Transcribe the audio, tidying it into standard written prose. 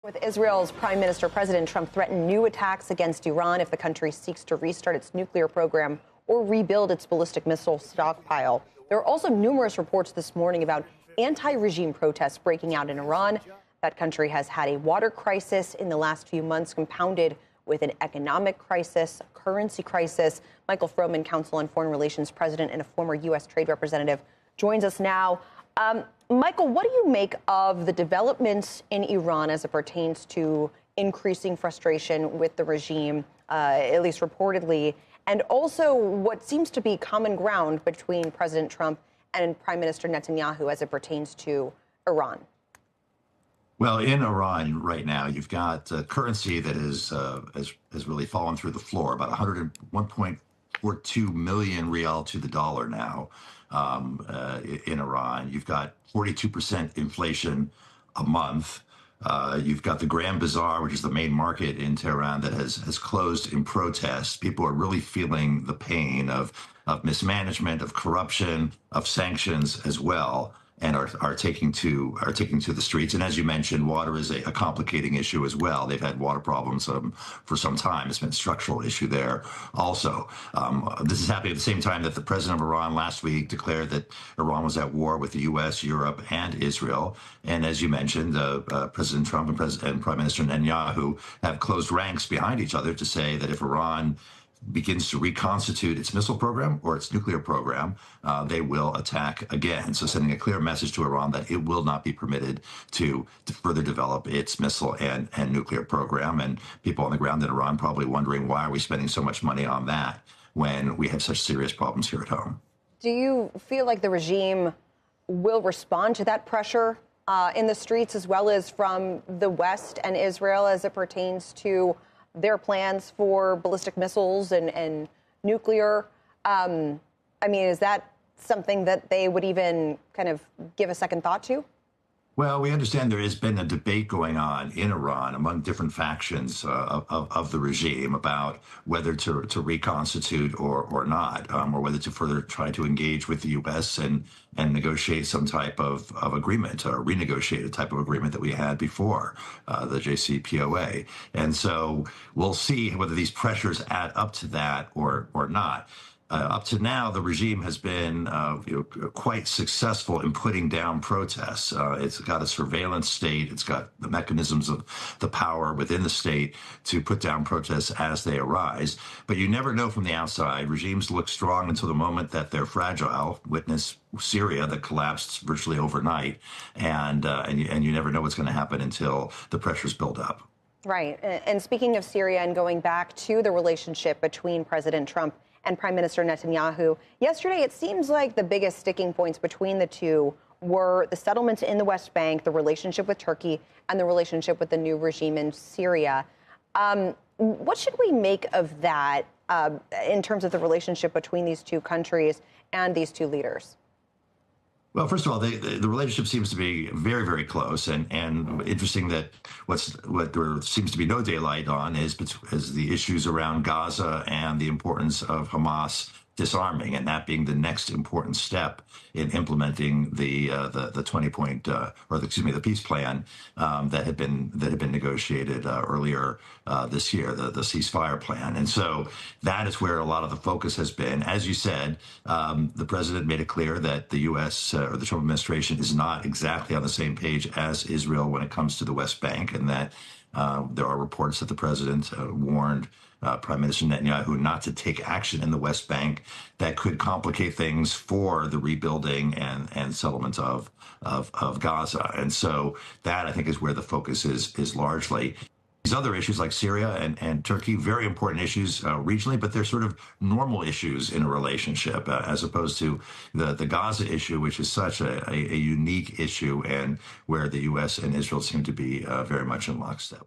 With Israel's Prime Minister, President Trump threatened new attacks against Iran if the country seeks to restart its nuclear program or rebuild its ballistic missile stockpile. There are also numerous reports this morning about anti-regime protests breaking out in Iran. That country has had a water crisis in the last few months, compounded with an economic crisis, a currency crisis. Michael Froman, Council on Foreign Relations President and a former U.S. Trade Representative, joins us now. Michael, what do you make of the developments in Iran as it pertains to increasing frustration with the regime, at least reportedly, and also what seems to be common ground between President Trump and Prime Minister Netanyahu as it pertains to Iran? Well, in Iran right now, you've got a currency that has really fallen through the floor, about 1.42 million rial to the dollar now in Iran. You've got 42% inflation a month. You've got the Grand Bazaar, which is the main market in Tehran, that has closed in protest. People are really feeling the pain of mismanagement, of corruption, of sanctions as well, and are taking to the streets. And as you mentioned, water is a complicating issue as well. They've had water problems for some time. It's been a structural issue there also. This is happening at the same time that the president of Iran last week declared that Iran was at war with the U.S., Europe, and Israel. And as you mentioned, President Trump and Prime Minister Netanyahu have closed ranks behind each other to say that if Iran begins to reconstitute its missile program or its nuclear program, they will attack again. So sending a clear message to Iran that it will not be permitted to further develop its missile and nuclear program. And people on the ground in Iran probably wondering, why are we spending so much money on that when we have such serious problems here at home? Do you feel like the regime will respond to that pressure in the streets, as well as from the West and Israel, as it pertains to their plans for ballistic missiles and nuclear? I mean, is that something that they would even kind of give a second thought to? Well, we understand there has been a debate going on in Iran among different factions of the regime about whether to reconstitute or not, or whether to further try to engage with the U.S. and negotiate some type of agreement, or renegotiate a type of agreement that we had before the JCPOA. And so we'll see whether these pressures add up to that or not. Up to now, the regime has been quite successful in putting down protests. It's got a surveillance state. It's got the mechanisms of the power within the state to put down protests as they arise. But you never know from the outside. Regimes look strong until the moment that they're fragile. Witness Syria, that collapsed virtually overnight. And you never know what's going to happen until the pressures build up. Right. And speaking of Syria and going back to the relationship between President Trump and Prime Minister Netanyahu, yesterday it seems like the biggest sticking points between the two were the settlements in the West Bank, the relationship with Turkey, and the relationship with the new regime in Syria. What should we make of that in terms of the relationship between these two countries and these two leaders? Well, first of all, the relationship seems to be very, very close, and interesting that what there seems to be no daylight on is the issues around Gaza and the importance of Hamas disarming, and that being the next important step in implementing the 20-point the peace plan that had been negotiated earlier this year, the ceasefire plan. And so that is where a lot of the focus has been. As you said, the president made it clear that the U.S. Or the Trump administration is not exactly on the same page as Israel when it comes to the West Bank, and that there are reports that the president warned Prime Minister Netanyahu not to take action in the West Bank that could complicate things for the rebuilding and settlement of Gaza. And so that, I think, is where the focus is largely. These other issues like Syria and Turkey, very important issues regionally, but they're sort of normal issues in a relationship, as opposed to the Gaza issue, which is such a unique issue and where the U.S. and Israel seem to be very much in lockstep.